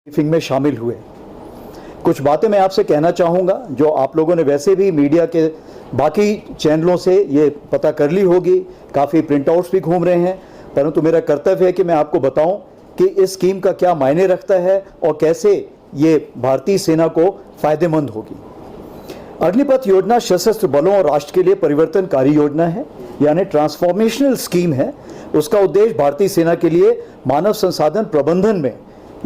Briefing में शामिल हुए। कुछ बातें मैं आपसे कहना चाहूँगा जो आप लोगों ने वैसे भी मीडिया के बाकी चैनलों से ये पता कर ली होगी, काफ़ी प्रिंट आउट्स भी घूम रहे हैं, परंतु मेरा कर्तव्य है कि मैं आपको बताऊं कि इस स्कीम का क्या मायने रखता है और कैसे ये भारतीय सेना को फ़ायदेमंद होगी। अग्निपथ योजना सशस्त्र बलों और राष्ट्र के लिए परिवर्तनकारी योजना है, यानी ट्रांसफॉर्मेशनल स्कीम है। उसका उद्देश्य भारतीय सेना के लिए मानव संसाधन प्रबंधन में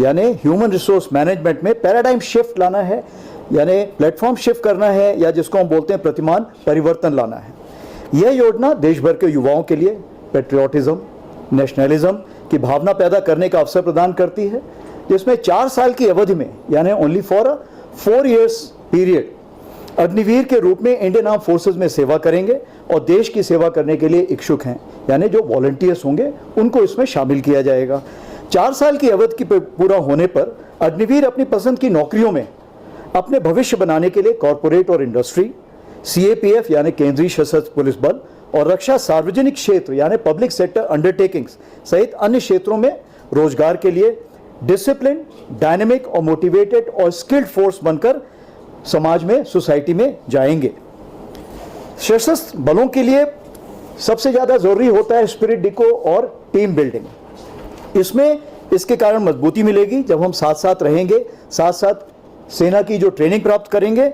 यानी ह्यूमन रिसोर्स मैनेजमेंट में पैराडाइम शिफ्ट लाना है, यानी प्लेटफॉर्म शिफ्ट करना है, या जिसको हम बोलते हैं प्रतिमान परिवर्तन लाना है। यह योजना देश भर के युवाओं के लिए पेट्रियोटिज्म, नेशनलिज्म की भावना पैदा करने का अवसर प्रदान करती है, जिसमें 4 साल की अवधि में यानी only for a 4 years period Agniveer के रूप में इंडियन आर्म फोर्सेज में सेवा करेंगे और देश की सेवा करने के लिए इच्छुक हैं, यानी जो वॉलंटियर्स होंगे उनको इसमें शामिल किया जाएगा। 4 साल की अवधि की पूरा होने पर अग्निवीर अपनी पसंद की नौकरियों में अपने भविष्य बनाने के लिए कॉरपोरेट और इंडस्ट्री, CAPF यानी केंद्रीय सशस्त्र पुलिस बल और रक्षा सार्वजनिक क्षेत्र यानी पब्लिक सेक्टर अंडरटेकिंग्स सहित अन्य क्षेत्रों में रोजगार के लिए डिसिप्लिन, डायनेमिक और मोटिवेटेड और स्किल्ड फोर्स बनकर समाज में, सोसाइटी में जाएंगे। सशस्त्र बलों के लिए सबसे ज़्यादा जरूरी होता है स्पिरिट डिको और टीम बिल्डिंग। इसमें इसके कारण मजबूती मिलेगी जब हम साथ साथ रहेंगे, साथ साथ सेना की जो ट्रेनिंग प्राप्त करेंगे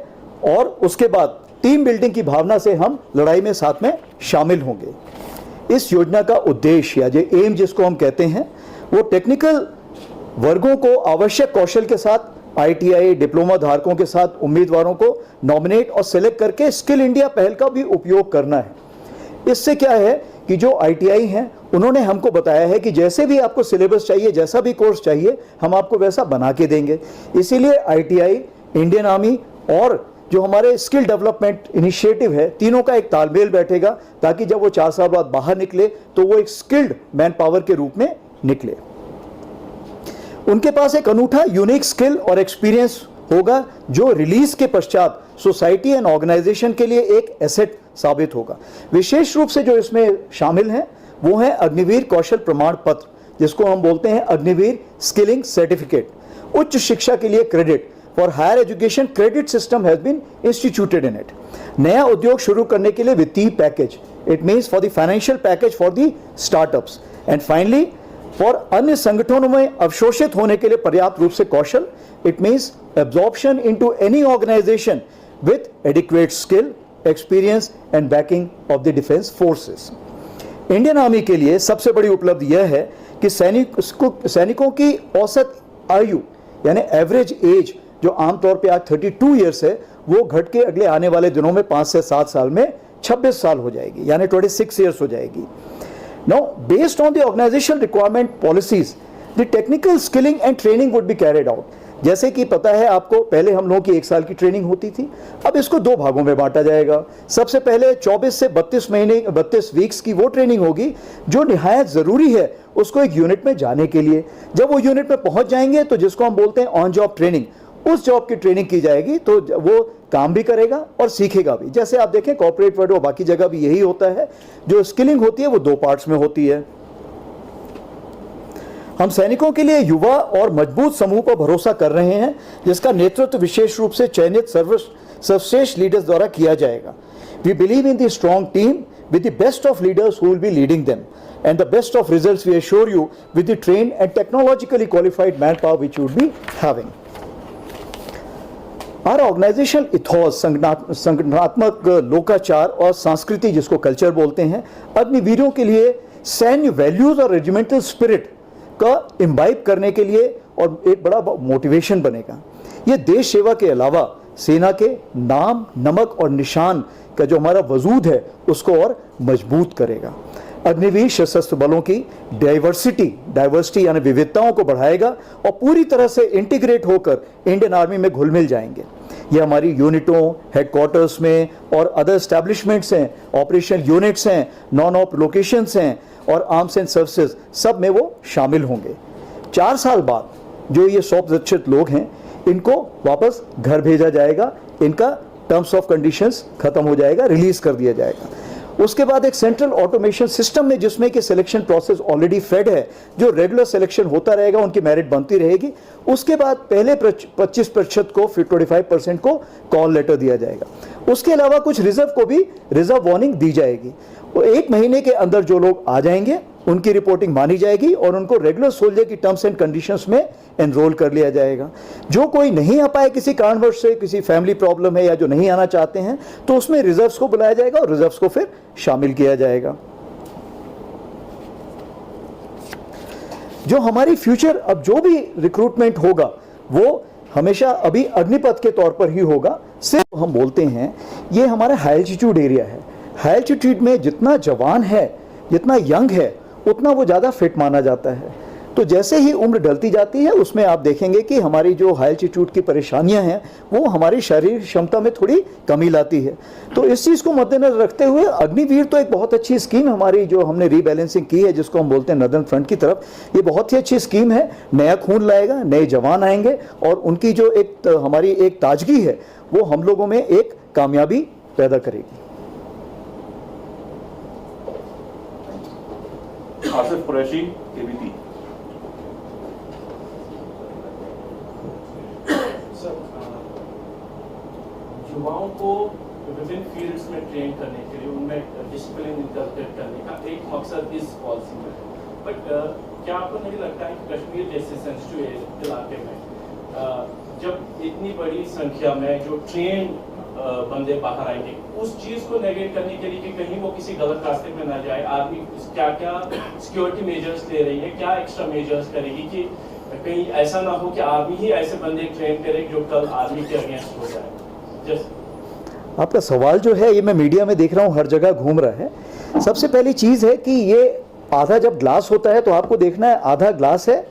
और उसके बाद टीम बिल्डिंग की भावना से हम लड़ाई में साथ में शामिल होंगे। इस योजना का उद्देश्य या जो एम जिसको हम कहते हैं वो टेक्निकल वर्गों को आवश्यक कौशल के साथ ITI डिप्लोमा धारकों के साथ उम्मीदवारों को नॉमिनेट और सिलेक्ट करके स्किल इंडिया पहल का भी उपयोग करना है। इससे क्या है कि जो ITI हैं उन्होंने हमको बताया है कि जैसे भी आपको सिलेबस चाहिए, जैसा भी कोर्स चाहिए, हम आपको वैसा बना के देंगे। इसीलिए ITI, इंडियन आर्मी और जो हमारे स्किल डेवलपमेंट इनिशिएटिव है, तीनों का एक तालमेल बैठेगा ताकि जब वो 4 साल बाद बाहर निकले तो वो एक स्किल्ड मैन पावर के रूप में निकले। उनके पास एक अनूठा यूनिक स्किल और एक्सपीरियंस होगा जो रिलीज के पश्चात सोसाइटी एंड ऑर्गेनाइजेशन के लिए एक एसेट साबित होगा। विशेष रूप से जो इसमें शामिल हैं वो है अग्निवीर कौशल प्रमाण पत्र, जिसको हम बोलते हैं अग्निवीर स्किलिंग सर्टिफिकेट। उच्च शिक्षा के लिए credit for higher education credit system has been instituted in it. नया उद्योग शुरू करने के लिए वित्तीय package, it means for the financial package for the startups. And finally for अन्य संगठनों में अवशोषित होने के लिए पर्याप्त रूप से कौशल, it means absorption into any organisation with adequate skill, experience and backing of the defence forces. Indian army के लिए सबसे बड़ी उपलब्धि यह है कि सैनिकों की औसत आयु यानी एवरेज एज जो आमतौर पे आज 32 ईयर्स है, वो घट के अगले आने वाले दिनों में 5 से 7 साल में 26 साल हो जाएगी, यानी 26 ईयर्स हो जाएगी। Now, based on the organizational requirement policies, the technical skilling and training would be carried out. जैसे कि पता है आपको, पहले हम लोगों की 1 साल की ट्रेनिंग होती थी, अब इसको 2 भागों में बांटा जाएगा। सबसे पहले 24 से 32 वीक्स की वो ट्रेनिंग होगी जो निहायत ज़रूरी है उसको एक यूनिट में जाने के लिए। जब वो यूनिट में पहुंच जाएंगे तो जिसको हम बोलते हैं ऑन जॉब ट्रेनिंग, उस जॉब की ट्रेनिंग की जाएगी तो वो काम भी करेगा और सीखेगा भी। जैसे आप देखें कॉर्पोरेट वर्ल्ड और बाकी जगह भी यही होता है। जो स्किलिंग होती है वो 2 पार्ट्स में होती है। हम सैनिकों के लिए युवा और मजबूत समूह पर भरोसा कर रहे हैं जिसका नेतृत्व विशेष रूप से चयनित सर्वश्रेष्ठ लीडर्स द्वारा किया जाएगा। We believe in the strong team with the best of leaders who will be leading them and the best of results we assure you with the trained and technologically qualified manpower which you would be having. Our organizational ethos, संगठनात्मक लोकाचार और संस्कृति जिसको culture बोलते हैं, अग्निवीरों के लिए सैन्य values और रेजिमेंटल स्पिरिट का इम्बाइब करने के लिए और एक बड़ा मोटिवेशन बनेगा। ये देश सेवा के अलावा सेना के नाम, नमक और निशान का जो हमारा वजूद है उसको और मजबूत करेगा। अग्निवीर सशस्त्र बलों की डाइवर्सिटी यानी विविधताओं को बढ़ाएगा और पूरी तरह से इंटीग्रेट होकर इंडियन आर्मी में घुल मिल जाएंगे। ये हमारी यूनिटों, हेडक्वार्टर्स में और अदर एस्टैब्लिशमेंट्स हैं, ऑपरेशन यूनिट्स हैं, नॉन ऑप लोकेशंस हैं और आर्म्स एंड सर्विसेज, सब में वो शामिल होंगे। 4 साल बाद जो ये 100 प्रतिशत लोग हैं इनको वापस घर भेजा जाएगा, इनका टर्म्स ऑफ कंडीशंस खत्म हो जाएगा, रिलीज कर दिया जाएगा। उसके बाद एक सेंट्रल ऑटोमेशन सिस्टम में जिसमें कि सिलेक्शन प्रोसेस ऑलरेडी फेड है, जो रेगुलर सिलेक्शन होता रहेगा, उनकी मेरिट बनती रहेगी। उसके बाद पहले 25% को, फिर 25% को कॉल लेटर दिया जाएगा। उसके अलावा कुछ रिजर्व को भी रिजर्व वार्निंग दी जाएगी। और 1 महीने के अंदर जो लोग आ जाएंगे उनकी रिपोर्टिंग मानी जाएगी और उनको रेगुलर सोल्जर की टर्म्स एंड कंडीशंस में एनरोल कर लिया जाएगा। जो कोई नहीं आ पाए किसी कारणवश से, किसी फैमिली प्रॉब्लम है या जो नहीं आना चाहते हैं, तो उसमें रिजर्व्स को बुलाया जाएगा और रिजर्व्स को फिर शामिल किया जाएगा। जो हमारी फ्यूचर अब जो भी रिक्रूटमेंट होगा वो हमेशा अभी अग्निपथ के तौर पर ही होगा। सिर्फ हम बोलते हैं ये हमारा हाई एल्टीट्यूड एरिया है। हाई एल्टीट्यूड में जितना जवान है, जितना यंग है, उतना वो ज़्यादा फिट माना जाता है। तो जैसे ही उम्र ढलती जाती है उसमें आप देखेंगे कि हमारी जो हाई एल्टीट्यूड की परेशानियां हैं वो हमारी शारीरिक क्षमता में थोड़ी कमी लाती है। तो इस चीज़ को मद्देनजर रखते हुए अग्निवीर तो एक बहुत अच्छी स्कीम हमारी जो हमने रीबैलेंसिंग की है, जिसको हम बोलते हैं नदन फ्रंट की तरफ, ये बहुत ही अच्छी स्कीम है। नया खून लाएगा, नए जवान आएंगे और उनकी जो एक हमारी एक ताजगी है वो हम लोगों में एक कामयाबी पैदा करेगी। आसिफ कुरैशी, केबीपी। युवाओं को विभिन्न फील्ड्स में ट्रेन करने के लिए उनमें डिसिप्लिन इंकल्केट करने का एक मकसद इस पॉलिसी में है। बट क्या आपको नहीं लगता है कि कश्मीर जैसे सेंसिटिव इलाके में जब इतनी बड़ी संख्या में जो ट्रेन बंदे बाहर आएंगे, उस चीज को नेगेट करने के लिए कि कहीं वो किसी गलत रास्ते में ना जाए, आर्मी क्या क्या सिक्योरिटी मेजर्स ले रही है, क्या एक्स्ट्रा मेजर्स करेगी कि कहीं ऐसा ना हो कि आर्मी ही ऐसे बंदे ट्रेन करे जो कल आर्मी के अगेंस्ट हो जाए? आपका सवाल जो है ये मैं मीडिया में देख रहा हूँ हर जगह घूम रहा है। सबसे पहली चीज़ है कि ये आधा जब ग्लास होता है तो आपको देखना है आधा ग्लास है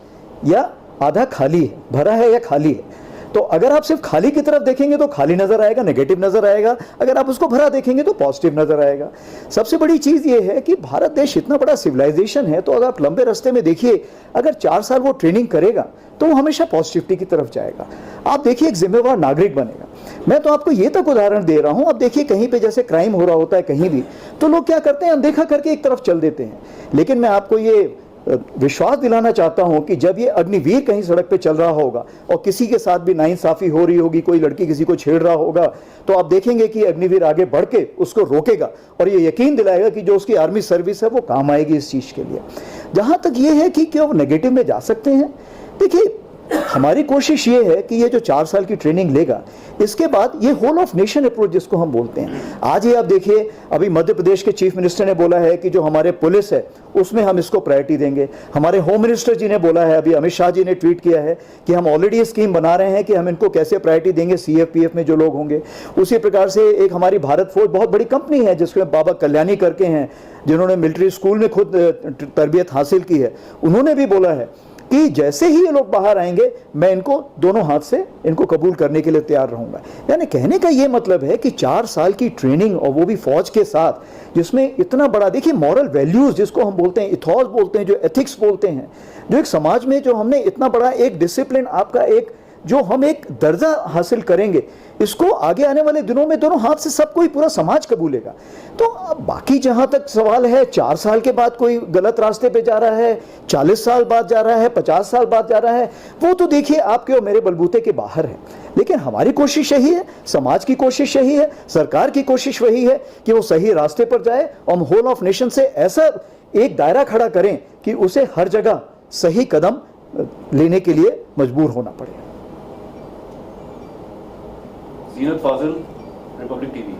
या आधा खाली है, भरा है या खाली है। तो अगर आप सिर्फ खाली की तरफ देखेंगे तो खाली नजर आएगा, नेगेटिव नजर आएगा। अगर आप उसको भरा देखेंगे तो पॉजिटिव नजर आएगा। सबसे बड़ी चीज ये है कि भारत देश इतना बड़ा सिविलाइजेशन है, तो अगर आप लंबे रास्ते में देखिए, अगर 4 साल वो ट्रेनिंग करेगा तो वो हमेशा पॉजिटिविटी की तरफ जाएगा। आप देखिए एक जिम्मेवार नागरिक बनेगा। मैं तो आपको ये तक उदाहरण दे रहा हूं, अब देखिए कहीं पे जैसे क्राइम हो रहा होता है कहीं भी, तो लोग क्या करते हैं, अनदेखा करके एक तरफ चल देते हैं। लेकिन मैं आपको ये विश्वास दिलाना चाहता हूं कि जब ये अग्निवीर कहीं सड़क पे चल रहा होगा और किसी के साथ भी नाइंसाफी हो रही होगी, कोई लड़की किसी को छेड़ रहा होगा, तो आप देखेंगे कि अग्निवीर आगे बढ़ के उसको रोकेगा और ये यकीन दिलाएगा कि जो उसकी आर्मी सर्विस है वो काम आएगी इस चीज़ के लिए। जहां तक ये है कि क्या वो नेगेटिव में जा सकते हैं, देखिए हमारी कोशिश ये है कि ये जो 4 साल की ट्रेनिंग लेगा, इसके बाद ये होल ऑफ नेशन अप्रोच जिसको हम बोलते हैं, आज ही आप देखिए अभी मध्य प्रदेश के चीफ मिनिस्टर ने बोला है कि जो हमारे पुलिस है उसमें हम इसको प्रायोरिटी देंगे। हमारे होम मिनिस्टर जी ने बोला है, अभी अमित शाह जी ने ट्वीट किया है कि हम ऑलरेडी स्कीम बना रहे हैं कि हम इनको कैसे प्रायोरिटी देंगे, CFPF में जो लोग होंगे। उसी प्रकार से एक हमारी भारत फौज बहुत बड़ी कंपनी है जिसमें बाबा कल्याणी करके हैं, जिन्होंने मिलिट्री स्कूल में खुद तरबियत हासिल की है, उन्होंने भी बोला है कि जैसे ही ये लोग बाहर आएंगे मैं इनको दोनों हाथ से इनको कबूल करने के लिए तैयार रहूंगा। यानी कहने का ये मतलब है कि 4 साल की ट्रेनिंग और वो भी फौज के साथ, जिसमें इतना बड़ा, देखिए मॉरल वैल्यूज जिसको हम बोलते हैं, इथॉस बोलते हैं, जो एथिक्स बोलते हैं, जो एक समाज में जो हमने इतना बड़ा एक डिसिप्लिन, आपका एक जो हम एक दर्जा हासिल करेंगे, इसको आगे आने वाले दिनों में दोनों हाथ से सब कोई पूरा समाज कबूलेगा। तो अब बाकी जहां तक सवाल है 4 साल के बाद कोई गलत रास्ते पे जा रहा है, 40 साल बाद जा रहा है, 50 साल बाद जा रहा है, वो तो देखिए आपके और मेरे बलबूते के बाहर है। लेकिन हमारी कोशिश यही है, समाज की कोशिश यही है, सरकार की कोशिश वही है कि वो सही रास्ते पर जाए और होल ऑफ नेशन से ऐसा एक दायरा खड़ा करें कि उसे हर जगह सही कदम लेने के लिए मजबूर होना पड़े। Zeenat Fazil, Republic TV.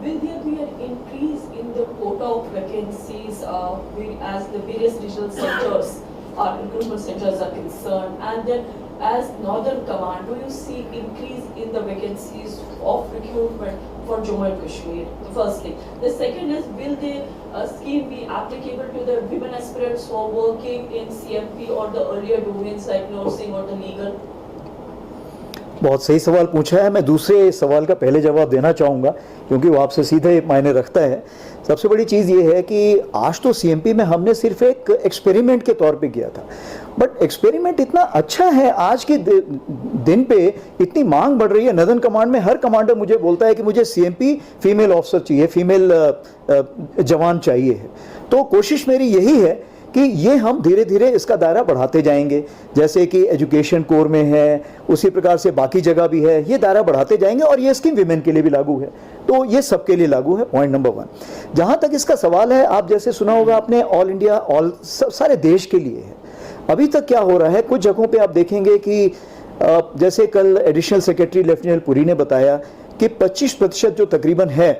Will there be an increase in the quota of vacancies as the various regional centers or recruitment centers are concerned? And then as Northern Command, do you see increase in the vacancies of recruitment for Jammu and Kashmir? The first thing. The second is, will the scheme be applicable to the women aspirants who are working in CMP or the earlier domains like nursing or the legal? बहुत सही सवाल पूछा है। मैं दूसरे सवाल का पहले जवाब देना चाहूँगा क्योंकि वो आपसे सीधे मायने रखता है। सबसे बड़ी चीज़ ये है कि आज तो सीएमपी में हमने सिर्फ एक एक्सपेरिमेंट के तौर पे किया था, बट एक्सपेरिमेंट इतना अच्छा है, आज के दिन पे इतनी मांग बढ़ रही है। नदन कमांड में हर कमांडर मुझे बोलता है कि मुझे सीएमपी फीमेल ऑफिसर चाहिए, फीमेल जवान चाहिए है। तो कोशिश मेरी यही है कि ये हम धीरे धीरे इसका दायरा बढ़ाते जाएंगे, जैसे कि एजुकेशन कोर में है, उसी प्रकार से बाकी जगह भी है, ये दायरा बढ़ाते जाएंगे और ये स्कीम विमेन के लिए भी लागू है, तो ये सबके लिए लागू है। Point number 1। जहाँ तक इसका सवाल है, आप जैसे सुना होगा आपने, ऑल इंडिया, सारे देश के लिए है। अभी तक क्या हो रहा है, कुछ जगहों पे आप देखेंगे कि जैसे कल एडिशनल सेक्रेटरी लेफ्टिनेंट पुरी ने बताया कि 25% जो तकरीबन है,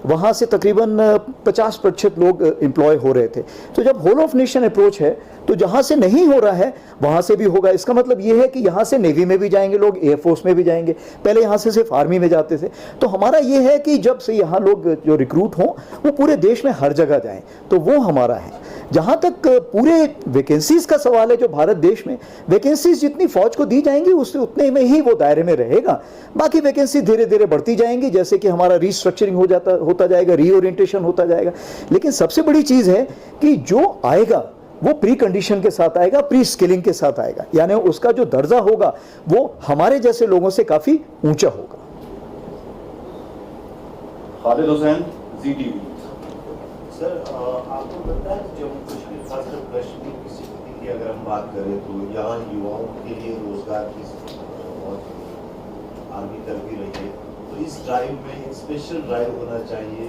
वहाँ से तकरीबन 50% लोग एम्प्लॉय हो रहे थे। तो जब होल ऑफ नेशन अप्रोच है तो जहाँ से नहीं हो रहा है वहाँ से भी होगा। इसका मतलब ये है कि यहाँ से नेवी में भी जाएंगे लोग, एयरफोर्स में भी जाएंगे, पहले यहाँ से सिर्फ आर्मी में जाते थे। तो हमारा ये है कि जब से यहाँ लोग जो रिक्रूट हों वो पूरे देश में हर जगह जाएं, तो वो हमारा है। जहाँ तक पूरे वैकेंसीज का सवाल है, जो भारत देश में वैकेंसीज जितनी फौज को दी जाएंगी उससे उतने में ही वो दायरे में रहेगा। बाकी वैकेंसी धीरे धीरे बढ़ती जाएंगी, जैसे कि हमारा रीस्ट्रक्चरिंग होता जाएगा, रीओरिएंटेशन होता जाएगा। लेकिन सबसे बड़ी चीज़ है कि जो आएगा वो प्री कंडीशन के साथ आएगा, प्री स्किलिंग के साथ आएगा, यानी उसका जो दर्जा होगा वो हमारे जैसे लोगों से काफ़ी ऊंचा होगा। खालिद हुसैन, जी टीवी। सर, आपको पता है जम्मू कश्मीर, खासकर कश्मीर की स्थिति की अगर हम बात करें तो यहाँ युवाओं के लिए रोजगार की बहुत आर्मी कर भी रही है, तो इस ड्राइव में एक स्पेशल ड्राइव होना चाहिए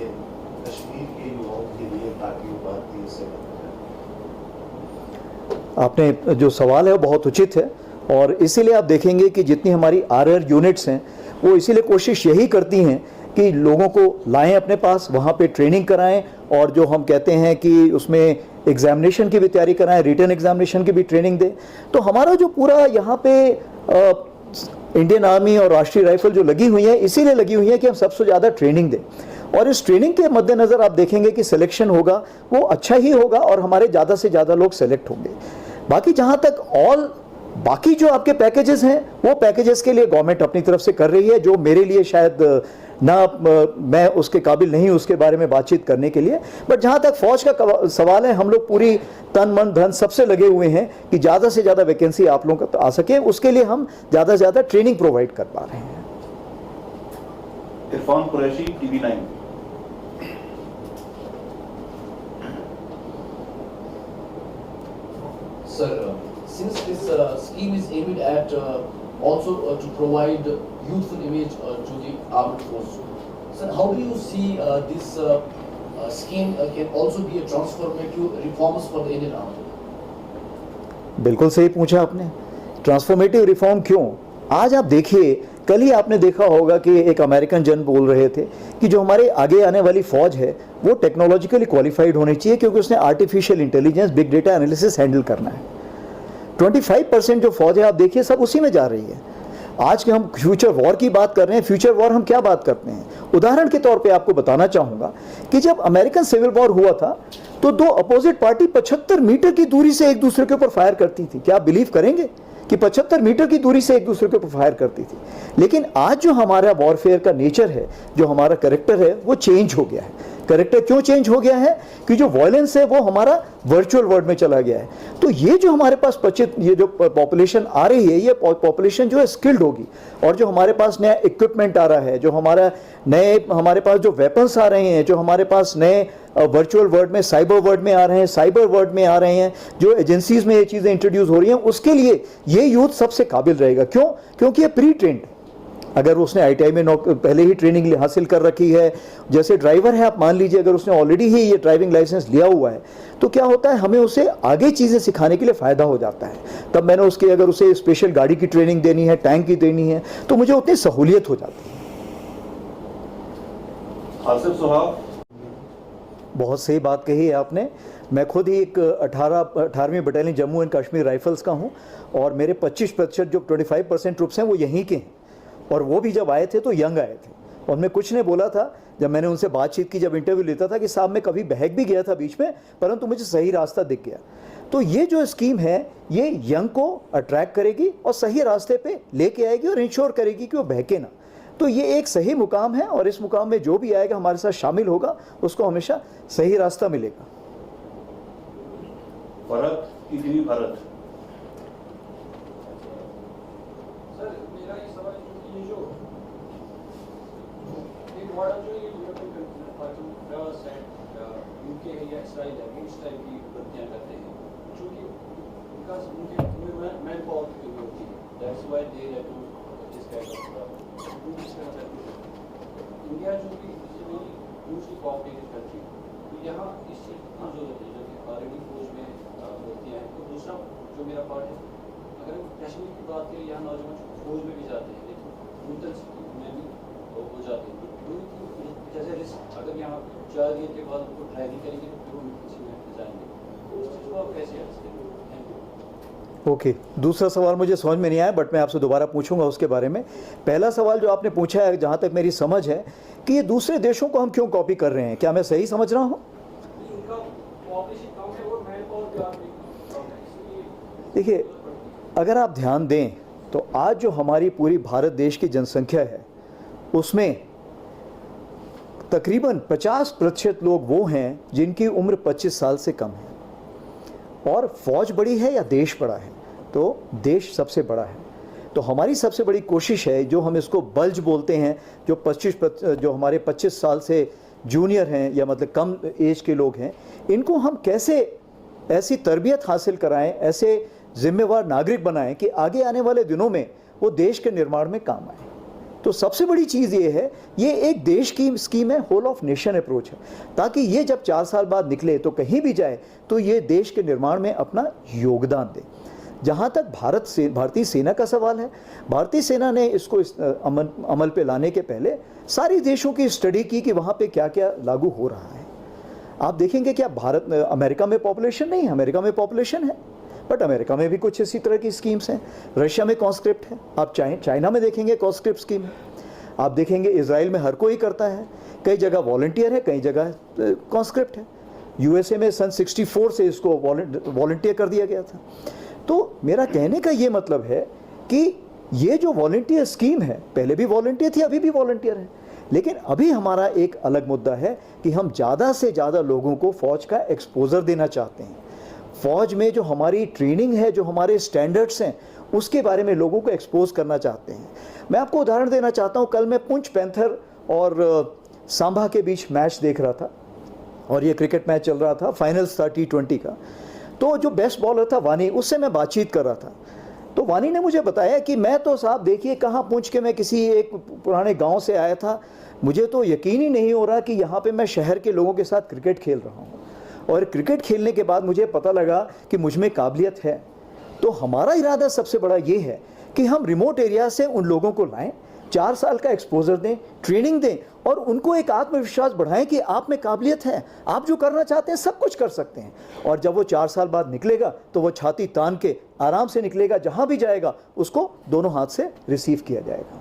कश्मीर के युवाओं के लिए ताकि वो भारतीय से बन जाए। आपने जो सवाल है वो बहुत उचित है, और इसीलिए आप देखेंगे कि जितनी हमारी आरआर यूनिट्स हैं वो इसीलिए कोशिश यही करती हैं कि लोगों को लाएं अपने पास, वहाँ पे ट्रेनिंग कराएं, और जो हम कहते हैं कि उसमें एग्जामिनेशन की भी तैयारी कराएं, रिटर्न एग्जामिनेशन की भी ट्रेनिंग दें। तो हमारा जो पूरा यहाँ पे इंडियन आर्मी और राष्ट्रीय राइफल जो लगी हुई है, इसीलिए लगी हुई है कि हम सबसे ज़्यादा ट्रेनिंग दें, और इस ट्रेनिंग के मद्देनज़र आप देखेंगे कि सिलेक्शन होगा वो अच्छा ही होगा और हमारे ज़्यादा से ज़्यादा लोग सेलेक्ट होंगे। बाकी जहाँ तक बाकी जो आपके पैकेजेस हैं वो पैकेजेस के लिए गवर्नमेंट अपनी तरफ से कर रही है, जो मेरे लिए शायद मैं उसके काबिल नहीं उसके बारे में बातचीत करने के लिए। बट जहाँ तक फौज का सवाल है, हम लोग पूरी तन मन धन सबसे लगे हुए हैं कि ज़्यादा से ज़्यादा वैकेंसी आप लोगों का आ सके, उसके लिए हम ज़्यादा से ज़्यादा ट्रेनिंग प्रोवाइड कर पा रहे हैं। Irfan Qureshi, TV 9। Sir, since this scheme is aimed at also to provide youthful image to the armed force, sir, how do you see this scheme can also be a transformative reforms for the Indian Army? बिल्कुल सही पूछा आपने। Transformative reform क्यों? आज आप देखिए, कल ही आपने देखा होगा कि एक अमेरिकन जन बोल रहे थे कि जो हमारे आगे आने वाली फौज है वो टेक्नोलॉजिकली क्वालिफाइड होनी चाहिए, क्योंकि उसने artificial intelligence, big data analysis handle करना है। 25% जो फौज है आप देखिए सब उसी में जा रही है। आज के हम फ्यूचर वॉर की बात कर रहे हैं, फ्यूचर वॉर हम क्या बात करते हैं? उदाहरण के तौर पे आपको बताना चाहूँगा कि जब अमेरिकन सिविल वॉर हुआ था तो दो अपोजिट पार्टी 75 मीटर की दूरी से एक दूसरे के ऊपर फायर करती थी। क्या आप बिलीव करेंगे कि 75 मीटर की दूरी से एक दूसरे के ऊपर फायर करती थी? लेकिन आज जो हमारा वॉरफेयर का नेचर है, जो हमारा करेक्टर है, वो चेंज हो गया है। करेक्टर क्यों चेंज हो गया है? कि जो वायलेंस है वो हमारा वर्चुअल वर्ल्ड में चला गया है। तो ये जो हमारे पास ये जो पॉपुलेशन आ रही है, ये पॉपुलेशन जो है स्किल्ड होगी, और जो हमारे पास नया इक्विपमेंट आ रहा है, जो हमारे पास जो वेपन्स आ रहे हैं, जो हमारे पास नए वर्चुअल वर्ल्ड में, साइबर वर्ल्ड में आ रहे हैं, साइबर वर्ल्ड में आ रहे हैं, जो एजेंसीज में ये चीज़ें इंट्रोड्यूस हो रही हैं, उसके लिए ये यूथ सबसे काबिल रहेगा। क्यों? क्योंकि ये प्री ट्रेंड, अगर उसने ITI में पहले ही ट्रेनिंग हासिल कर रखी है, जैसे ड्राइवर है आप मान लीजिए, अगर उसने ऑलरेडी ही ये ड्राइविंग लाइसेंस लिया हुआ है, तो क्या होता है, हमें उसे आगे चीज़ें सिखाने के लिए फ़ायदा हो जाता है। तब मैंने उसके अगर उसे स्पेशल गाड़ी की ट्रेनिंग देनी है, टैंक की देनी है, तो मुझे उतनी सहूलियत हो जाती है। आसिफ सुहाग, बहुत सही बात कही है आपने। मैं खुद ही एक 18वीं battalion Jammu and Kashmir Rifles का हूँ, और मेरे 25% जो 25% ट्रुप्स हैं वो यहीं के हैं, और वो भी जब आए थे तो यंग आए थे। और मैं कुछ ने बोला था जब मैंने उनसे बातचीत की, जब इंटरव्यू लेता था, कि साहब मैं कभी बहक भी गया था बीच में, परंतु मुझे सही रास्ता दिख गया। तो ये जो स्कीम है ये यंग को अट्रैक्ट करेगी और सही रास्ते पे लेके आएगी और इंश्योर करेगी कि वो बहके ना। तो ये एक सही मुकाम है और इस मुकाम में जो भी आएगा हमारे साथ शामिल होगा उसको हमेशा सही रास्ता मिलेगा। भरत ईटीवी भारत। सर मेरा ये सवाल है कि ये जो एक मॉडल जो ये European country France and UK या इजराइल है इस टाइप की भर्तियां करते हैं, क्योंकि बिकॉज उनके मैन पावर की कमी होती है, that's why they have to this kind of India जो कि यूजली कोऑपरेटिव कंट्री, तो यहाँ इस चीज़ की जरूरत है जो कि ऑलरेडी फौज में भर्तियां हैं। तो दूसरा जो मेरा पार्ट है, अगर हम कश्मीर की बात करें, यहाँ नौजवान फौज में भी जाते हैं लेकिन ब्रूटल में भी हो जाते हैं, तो जैसे रिस्क अगर यहाँ 4 ईयर के बाद उनको ड्राइविंग करेंगे तो फिर वो किसी में जाएंगे, तो उस चीज़ को आप कैसे हल करेंगे? Thank you. ओके, दूसरा सवाल मुझे समझ में नहीं आया, बट मैं आपसे दोबारा पूछूंगा उसके बारे में। पहला सवाल जो आपने पूछा है, जहाँ तक मेरी समझ है कि ये दूसरे देशों को हम क्यों कॉपी कर रहे हैं, क्या मैं सही समझ रहा हूँ? उनका पॉपुलेशन कम है और मैन पावर भी आप कम है, इसलिए देखिए, अगर आप ध्यान दें तो आज जो हमारी पूरी भारत देश की जनसंख्या है उसमें तकरीबन 50% लोग वो हैं जिनकी उम्र 25 साल से कम है। और फौज बड़ी है या देश बड़ा है? तो देश सबसे बड़ा है। तो हमारी सबसे बड़ी कोशिश है, जो हम इसको बल्ज बोलते हैं, जो हमारे 25 साल से जूनियर हैं या मतलब कम एज के लोग हैं, इनको हम कैसे ऐसी तरबियत हासिल कराएं, ऐसे जिम्मेवार नागरिक बनाएं कि आगे आने वाले दिनों में वो देश के निर्माण में काम आए। तो सबसे बड़ी चीज़ ये है, ये एक देश की स्कीम है, होल ऑफ नेशन अप्रोच है, ताकि ये जब 4 साल बाद निकले तो कहीं भी जाए तो ये देश के निर्माण में अपना योगदान दे। जहाँ तक भारतीय सेना का सवाल है, भारतीय सेना ने इसको अमल पे लाने के पहले सारी देशों की स्टडी की कि वहाँ पे क्या क्या लागू हो रहा है। आप देखेंगे क्या अमेरिका में पॉपुलेशन नहीं है? अमेरिका में पॉपुलेशन है, बट अमेरिका में भी कुछ इसी तरह की स्कीम्स हैं। रशिया में कॉन्स्क्रिप्ट है, आप चाइना में देखेंगे कॉन्स्क्रिप्ट स्कीम है, आप देखेंगे इजराइल में हर कोई करता है, कई जगह वॉलंटियर है, कई जगह कॉन्स्क्रिप्ट है। यूएसए में सन 64 से इसको वॉलंटियर कर दिया गया था। तो मेरा कहने का ये मतलब है कि ये जो वॉलंटियर स्कीम है, पहले भी वॉलंटियर थी, अभी भी वॉलंटियर है, लेकिन अभी हमारा एक अलग मुद्दा है कि हम ज़्यादा से ज़्यादा लोगों को फ़ौज का एक्सपोजर देना चाहते हैं। फ़ौज में जो हमारी ट्रेनिंग है, जो हमारे स्टैंडर्ड्स हैं, उसके बारे में लोगों को एक्सपोज करना चाहते हैं। मैं आपको उदाहरण देना चाहता हूँ, कल मैं पुंछ पैंथर और सांबा के बीच मैच देख रहा था और ये क्रिकेट मैच चल रहा था, फाइनल्स था T20 का। तो जो बेस्ट बॉलर था वानी, उससे मैं बातचीत कर रहा था, तो वानी ने मुझे बताया कि मैं तो साहब देखिए कहाँ पुंछ के, मैं किसी एक पुराने गांव से आया था, मुझे तो यकीन ही नहीं हो रहा कि यहाँ पे मैं शहर के लोगों के साथ क्रिकेट खेल रहा हूँ, और क्रिकेट खेलने के बाद मुझे पता लगा कि मुझ में काबिलियत है। तो हमारा इरादा सबसे बड़ा ये है कि हम रिमोट एरिया से उन लोगों को लाएं, 4 साल का एक्सपोजर दें, ट्रेनिंग दें और उनको एक आत्मविश्वास बढ़ाएं कि आप में काबिलियत है, आप जो करना चाहते हैं सब कुछ कर सकते हैं। और जब वो 4 साल बाद निकलेगा तो वो छाती तान के आराम से निकलेगा, जहाँ भी जाएगा उसको दोनों हाथ से रिसीव किया जाएगा।